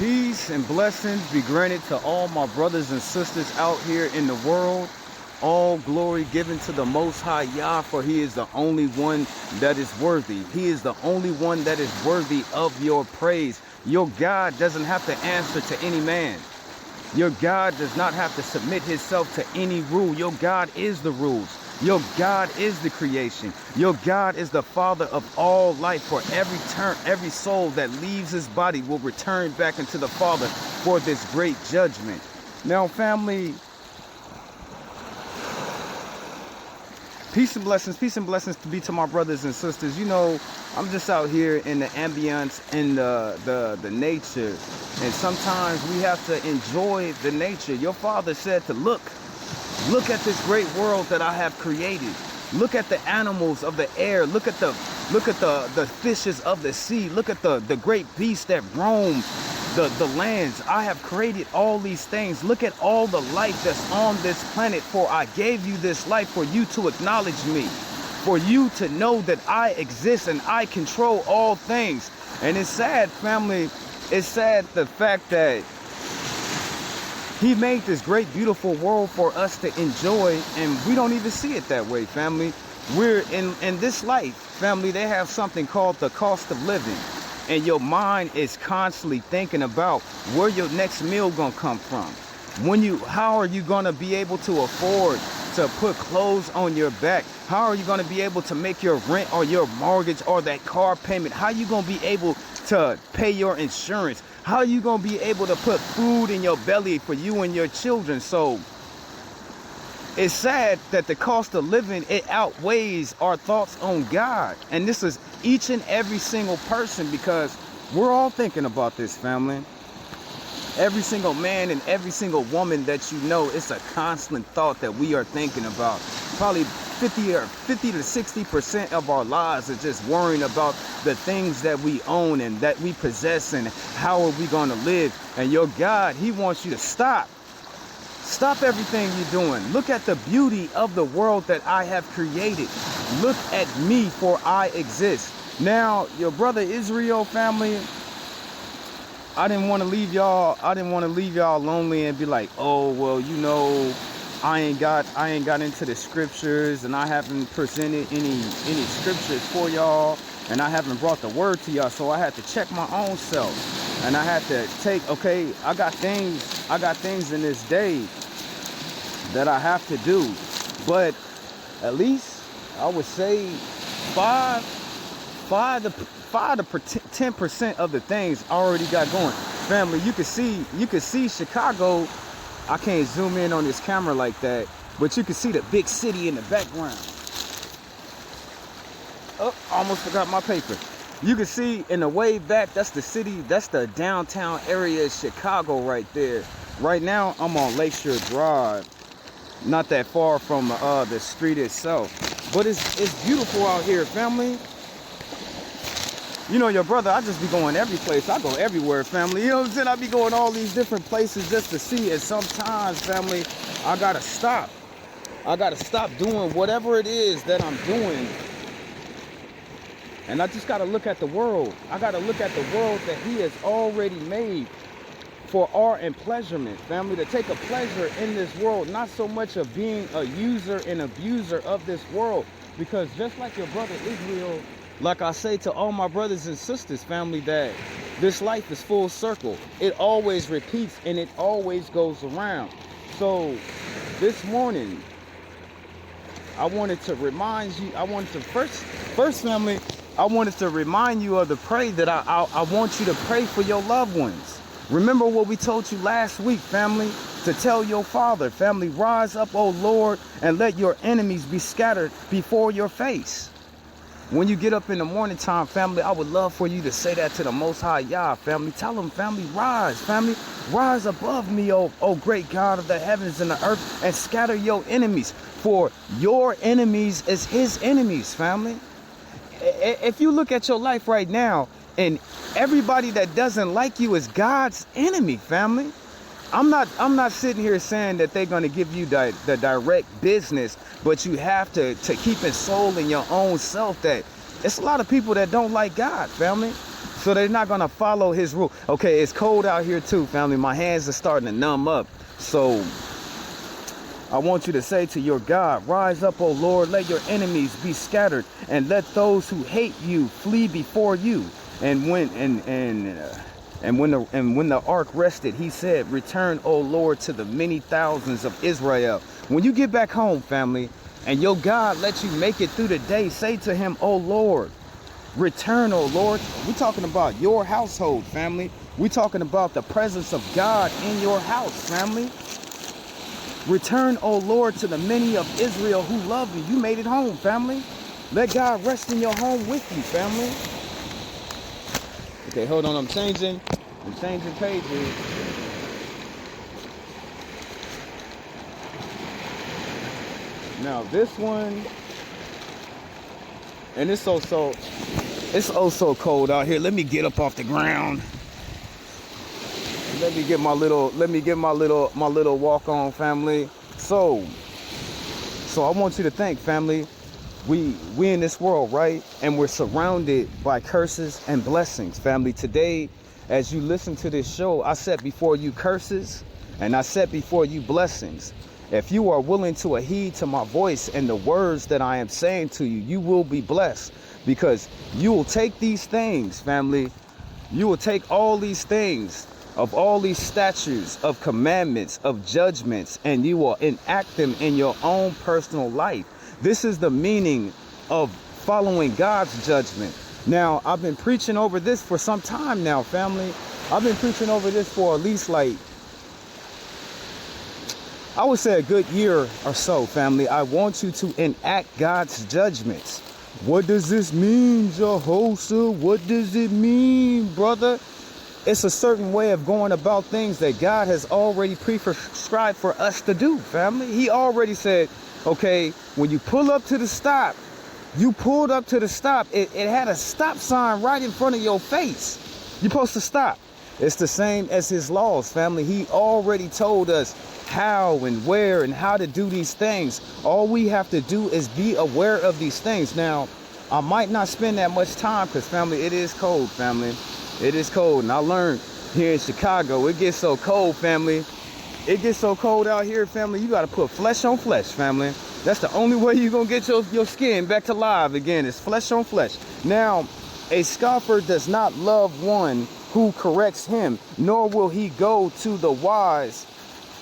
Peace and blessings be granted to all my brothers and sisters out here in the world. All glory given to the Most High Yah, for He is the only one that is worthy. He is the only one that is worthy of your praise. Your God doesn't have to answer to any man. Your God does not have to submit Himself to any rule. Your God is the rules. Your God is the creation. Your God is the Father of all life. For every soul that leaves his body will return back into the Father for this great judgment. Now, family, peace and blessings to be to my brothers and sisters. You know, I'm just out here in the ambience, in the nature, and sometimes we have to enjoy the nature. Your Father said to look at this great world that I have created. Look at the animals of the air. Look at the fishes of the sea. Look at the great beasts that roam the lands. I have created all these things. Look at all the life that's on this planet, for I gave you this life for you to acknowledge me, for you to know that I exist and I control all things. And it's sad, family, it's sad the fact that He made this great, beautiful world for us to enjoy, and we don't even see it that way, family. We're in this life, family, they have something called the cost of living. And your mind is constantly thinking about where your next meal gonna come from. How are you gonna be able to afford to put clothes on your back? How are you gonna be able to make your rent or your mortgage or that car payment? How are you gonna be able to pay your insurance? How are you going to be able to put food in your belly for you and your children? So it's sad that the cost of living, it outweighs our thoughts on God. And this is each and every single person, because we're all thinking about this, family. Every single man and every single woman that you know, it's a constant thought that we are thinking about. Probably 50 to 60% of our lives are just worrying about the things that we own and that we possess and how are we going to live. And your God, He wants you to stop everything you're doing. Look at the beauty of the world that I have created. Look at me, for I exist. Now, your brother Israel, family, I didn't want to leave y'all lonely and be like, oh, well, you know, I ain't got into the scriptures, and I haven't presented any scriptures for y'all, and I haven't brought the word to y'all. So I had to check my own self, and I had to I got things in this day that I have to do. But at least I would say 5 to 10% of the things I already got going. Family, you can see Chicago. I can't zoom in on this camera like that, but you can see the big city in the background. Oh, almost forgot my paper. You can see in the way back, that's the city, that's the downtown area of Chicago right there. Right now, I'm on Lakeshore Drive, not that far from the street itself. But it's beautiful out here, family. You know, your brother, I just be going every place. I go everywhere, family. You know what I'm saying? I be going all these different places just to see. And sometimes, family, I gotta stop. I gotta stop doing whatever it is that I'm doing. And I just gotta look at the world. I gotta look at the world that He has already made for our pleasurement, family, to take a pleasure in this world, not so much of being a user and abuser of this world. Because just like your brother Israel, like I say to all my brothers and sisters, family, that this life is full circle. It always repeats and it always goes around. So this morning, I wanted to remind you, first family, I wanted to remind you of the prayer that I want you to pray for your loved ones. Remember what we told you last week, family, to tell your Father, family, rise up, O Lord, and let your enemies be scattered before your face. When you get up in the morning time, family, I would love for you to say that to the Most High Yah, family. Tell Him, family, rise above me, O great God of the heavens and the earth, and scatter your enemies. For your enemies is His enemies, family. If you look at your life right now, and everybody that doesn't like you is God's enemy, family. I'm not sitting here saying that they're going to give you the direct business, but you have to keep it soul in your own self that it's a lot of people that don't like God, family. So they're not gonna follow his rule. Okay, it's cold out here too, family. My hands are starting to numb up. So I want you to say to your God, rise up, O Lord, let your enemies be scattered, and let those who hate you flee before you. And when the ark rested, he said, return, O Lord, to the many thousands of Israel. When you get back home, family, and your God lets you make it through the day, say to him, O Lord, return, O Lord. We're talking about your household, family. We're talking about the presence of God in your house, family. Return, O Lord, to the many of Israel who love you. You made it home, family. Let God rest in your home with you, family. Okay, hold on. I'm changing pages. Now this one, and it's also cold out here. Let me get up off the ground. Let me get my little walk on, family. So I want you to think, family, we in this world, right? And we're surrounded by curses and blessings, family. Today, as you listen to this show, I set before you curses and I set before you blessings. If you are willing to heed to my voice and the words that I am saying to you, you will be blessed, because you will take these things, family. You will take all these things, of all these statutes, of commandments, of judgments, and you will enact them in your own personal life. This is the meaning of following God's judgment. Now, I've been preaching over this for some time now, family. I've been preaching over this for at least, like, I would say a good year or so, family. I want you to enact God's judgments. What does this mean, Jehoshua? What does it mean, brother? It's a certain way of going about things that God has already prescribed for us to do, family. He already said, okay, when you pull up to the stop, you pulled up to the stop. It had a stop sign right in front of your face. You're supposed to stop. It's the same as his laws, family. He already told us how and where and how to do these things. All we have to do is be aware of these things. Now, I might not spend that much time because, family, it is cold, family. It is cold. And I learned here in Chicago, it gets so cold, family. It gets so cold out here, family. You got to put flesh on flesh, family. That's the only way you're going to get your skin back to live again, is flesh on flesh. Now, a scoffer does not love one who corrects him, nor will he go to the wise.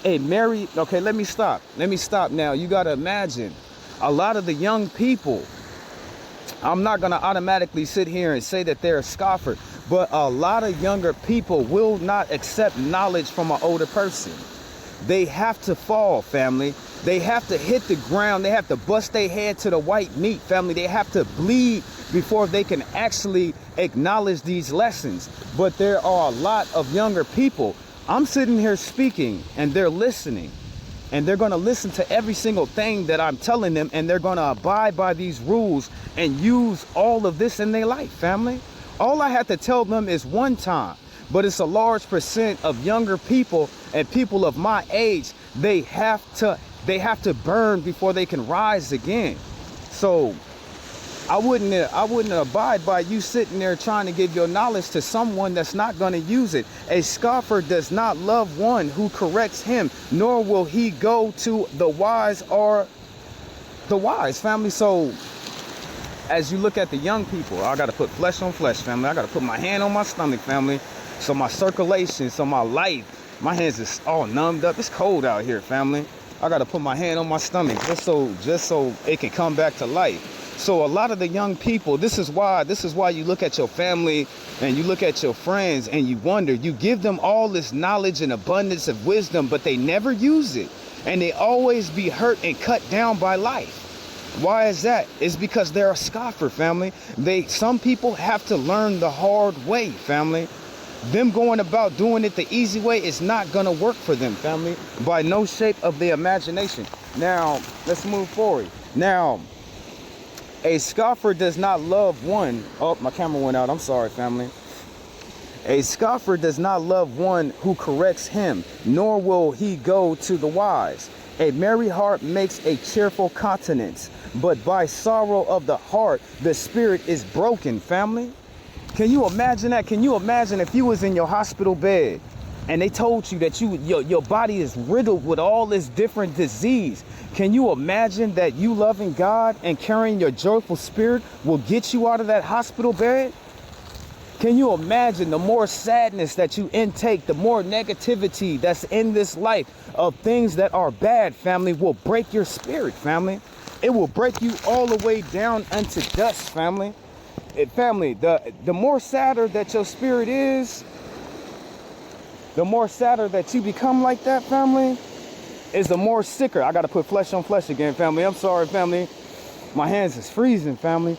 Okay, let me stop now. You got to imagine a lot of the young people. I'm not going to automatically sit here and say that they're a scoffer, but a lot of younger people will not accept knowledge from an older person. They have to fall, family. They have to hit the ground. They have to bust their head to the white meat, family. They have to bleed before they can actually acknowledge these lessons. But there are a lot of younger people. I'm sitting here speaking and they're listening, and they're going to listen to every single thing that I'm telling them, and they're going to abide by these rules and use all of this in their life, family. All I have to tell them is one time, but it's a large percent of younger people and people of my age. They have to burn before they can rise again. So I wouldn't abide by you sitting there trying to give your knowledge to someone that's not going to use it. A scoffer does not love one who corrects him, nor will he go to the wise or the wise, family. So as you look at the young people, I got to put flesh on flesh, family. I got to put my hand on my stomach, family. So my circulation, so my life, my hands is all numbed up. It's cold out here, family. I got to put my hand on my stomach just so it can come back to life. So a lot of the young people, this is why you look at your family and you look at your friends and you wonder, you give them all this knowledge and abundance of wisdom, but they never use it. And they always be hurt and cut down by life. Why is that? It's because they're a scoffer, family. Some people have to learn the hard way, family. Them going about doing it the easy way is not going to work for them, family, by no shape of the imagination. Now, let's move forward. Now, a scoffer does not love one. Oh, my camera went out. I'm sorry, family. A scoffer does not love one who corrects him, nor will he go to the wise. A merry heart makes a cheerful countenance, but by sorrow of the heart, the spirit is broken, family. Can you imagine that? Can you imagine if you was in your hospital bed and they told you that your body is riddled with all this different disease? Can you imagine that you loving God and carrying your joyful spirit will get you out of that hospital bed? Can you imagine the more sadness that you intake, the more negativity that's in this life of things that are bad, family, will break your spirit, family. It will break you all the way down unto dust, family. Family, the more sadder that your spirit is, the more sadder that you become like that, family, is the more sicker. I got to put flesh on flesh again, family. I'm sorry, family. My hands is freezing, family.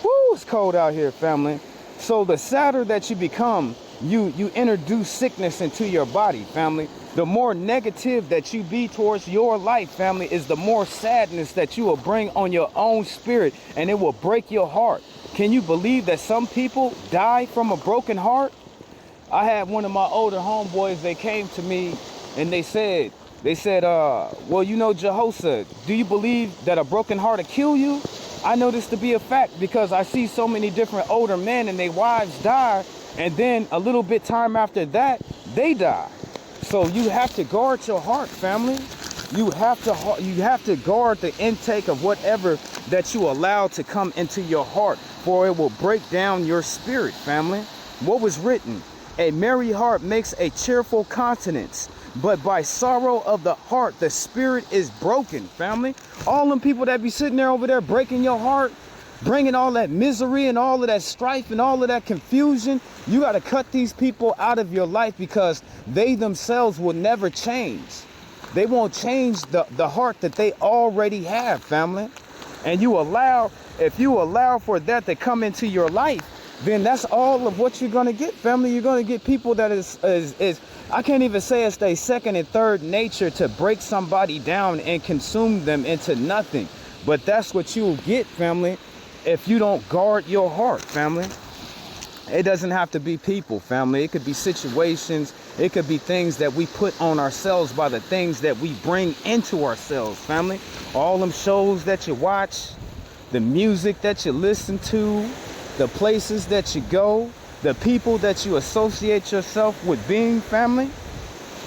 Woo, it's cold out here, family. So the sadder that you become, you introduce sickness into your body, family. The more negative that you be towards your life, family, is the more sadness that you will bring on your own spirit, and it will break your heart. Can you believe that some people die from a broken heart? I had one of my older homeboys, they came to me and they said, well, you know, Jehoshaphat, do you believe that a broken heart will kill you? I know this to be a fact because I see so many different older men and their wives die, and then a little bit time after that, they die. So you have to guard your heart, family. You have to guard the intake of whatever that you allow to come into your heart, for it will break down your spirit, family. What was written? A merry heart makes a cheerful countenance, but by sorrow of the heart, the spirit is broken, family. All them people that be sitting there over there breaking your heart, bringing all that misery and all of that strife and all of that confusion, you got to cut these people out of your life because they themselves will never change. They won't change the heart that they already have, family. And if you allow for that to come into your life, then that's all of what you're going to get, family. You're going to get people that is I can't even say it's their second and third nature to break somebody down and consume them into nothing. But that's what you'll get, family, if you don't guard your heart, family. It doesn't have to be people, family. It could be situations. It could be things that we put on ourselves by the things that we bring into ourselves, family. All them shows that you watch, the music that you listen to, the places that you go, the people that you associate yourself with being, family.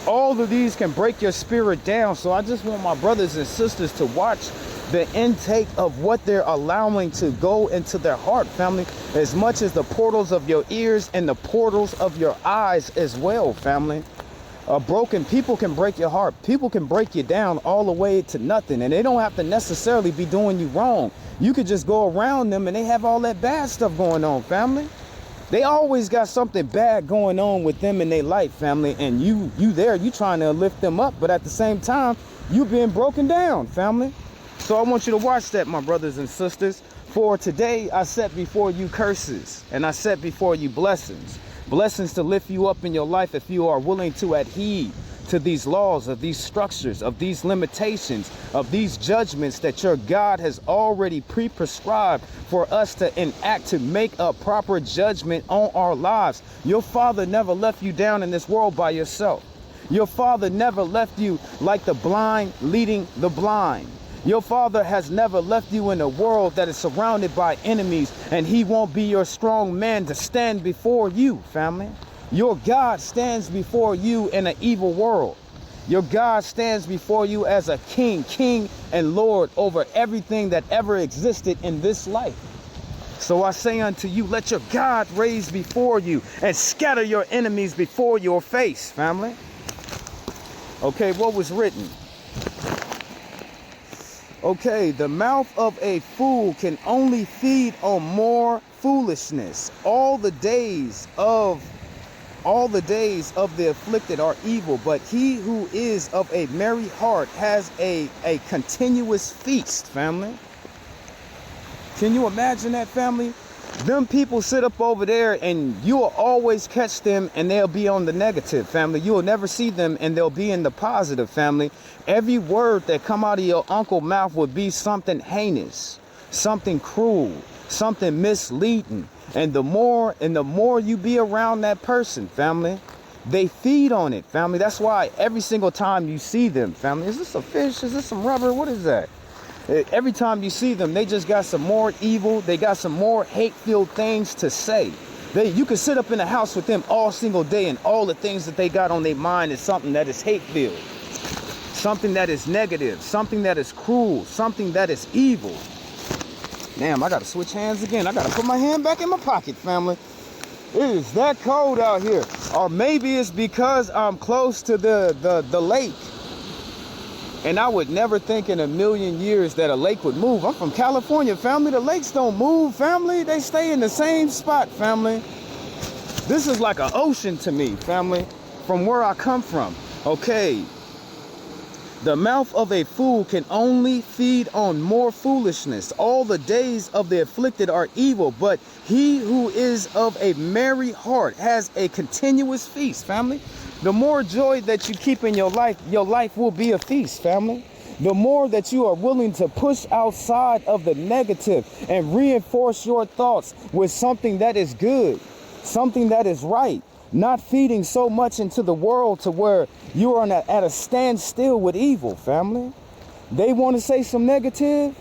All of these can break your spirit down. So I just want my brothers and sisters to watch the intake of what they're allowing to go into their heart, family, as much as the portals of your ears and the portals of your eyes as well, family. Broken people can break your heart. People can break you down all the way to nothing, and they don't have to necessarily be doing you wrong. You could just go around them and they have all that bad stuff going on, family. They always got something bad going on with them in their life, family, and you trying to lift them up, but at the same time, you being broken down, family. So I want you to watch that, my brothers and sisters. For today, I set before you curses, and I set before you blessings. Blessings to lift you up in your life if you are willing to adhere to these laws, of these structures, of these limitations, of these judgments that your God has already pre-prescribed for us to enact to make a proper judgment on our lives. Your Father never left you down in this world by yourself. Your Father never left you like the blind leading the blind. Your Father has never left you in a world that is surrounded by enemies, and he won't be your strong man to stand before you, family. Your God stands before you in an evil world. Your God stands before you as a king and Lord over everything that ever existed in this life. So I say unto you, let your God raise before you and scatter your enemies before your face, family. Okay, what was written? Okay, the mouth of a fool can only feed on more foolishness. All the days of the afflicted are evil, but he who is of a merry heart has a continuous feast, family. Can you imagine that, family? Them people sit up over there and you will always catch them and they'll be on the negative, family. You will never see them and they'll be in the positive, family. Every word that come out of your uncle's mouth would be something heinous, something cruel, something misleading. And the more you be around that person, family, they feed on it, family. That's why every single time you see them, family, is this a fish? Is this some rubber? What is that? Every time you see them, they just got some more evil. They got some more hate-filled things to say. You can sit up in the house with them all single day, and all the things that they got on their mind is something that is hate-filled, something that is negative, something that is cruel, something that is evil. Damn, I gotta switch hands again. I gotta put my hand back in my pocket, family. It is that cold out here. Or maybe it's because I'm close to the lake. And I would never think in a million years that a lake would move. I'm from California, family. The lakes don't move, family. They stay in the same spot, family. This is like an ocean to me, family, from where I come from. Okay. The mouth of a fool can only feed on more foolishness. All the days of the afflicted are evil, but he who is of a merry heart has a continuous feast, family. The more joy that you keep in your life will be a feast, family. The more that you are willing to push outside of the negative and reinforce your thoughts with something that is good, something that is right, not feeding so much into the world to where you are at a standstill with evil, family. They want to say some negative.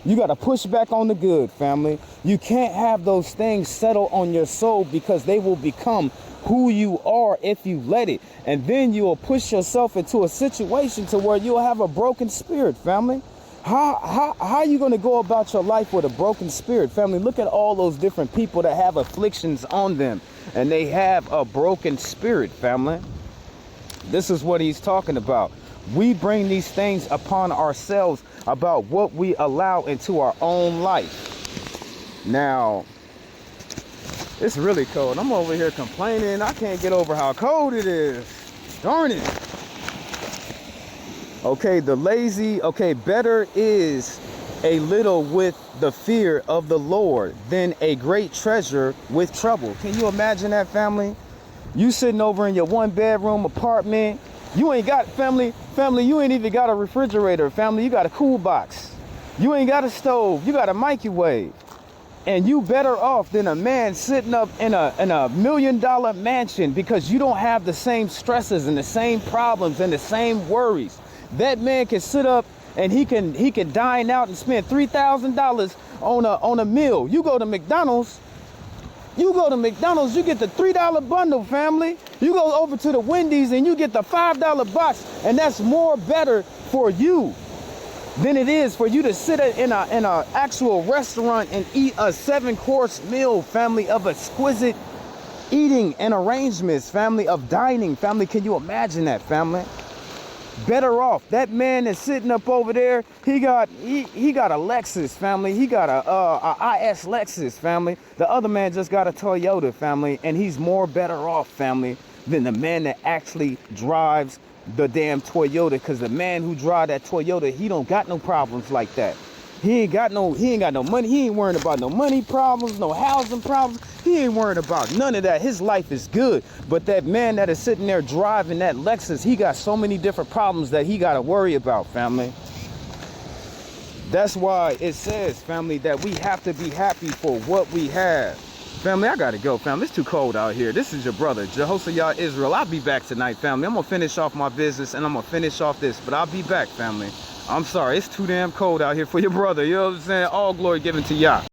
You got to push back on the good, family. You can't have those things settle on your soul, because they will become who you are if you let it. And then you will push yourself into a situation to where you'll have a broken spirit, family. How are you going to go about your life with a broken spirit, family? Look at all those different people that have afflictions on them, and they have a broken spirit, family. This is what he's talking about. We bring these things upon ourselves about what we allow into our own life. Now, it's really cold. I'm over here complaining. I can't get over how cold it is. Darn it. Okay, better is a little with the fear of the Lord than a great treasure with trouble. Can you imagine that, family? You sitting over in your 1-bedroom apartment. You ain't got, family, you ain't even got a refrigerator, family. You got a cool box. You ain't got a stove. You got a microwave. And you better off than a man sitting up in a $1 million mansion, because you don't have the same stresses and the same problems and the same worries. That man can sit up and he can dine out and spend $3,000 on a meal. You go to McDonald's, you get the $3 bundle, family. You go over to the Wendy's and you get the $5 box, and that's more better for you than it is for you to sit in a actual restaurant and eat a 7-course meal, family, of exquisite eating and arrangements, family, of dining, family. Can you imagine that, family? Better off. That man that's sitting up over there, he got a Lexus, family. He got a IS Lexus, family. The other man just got a Toyota, family, and he's more better off, family, than the man that actually drives the damn Toyota, because the man who drive that Toyota, he don't got no problems like that. He ain't got no money. He ain't worrying about no money problems, no housing problems. He ain't worrying about none of that. His life is good. But that man that is sitting there driving that Lexus, he got so many different problems that he got to worry about, family. That's why it says, family, that we have to be happy for what we have. Family, I gotta go, family. It's too cold out here. This is your brother, Jehoshaphat Israel. I'll be back tonight, family. I'm gonna finish off my business and I'm gonna finish off this, but I'll be back, family. I'm sorry, it's too damn cold out here for your brother. You know what I'm saying? All glory given to Yah.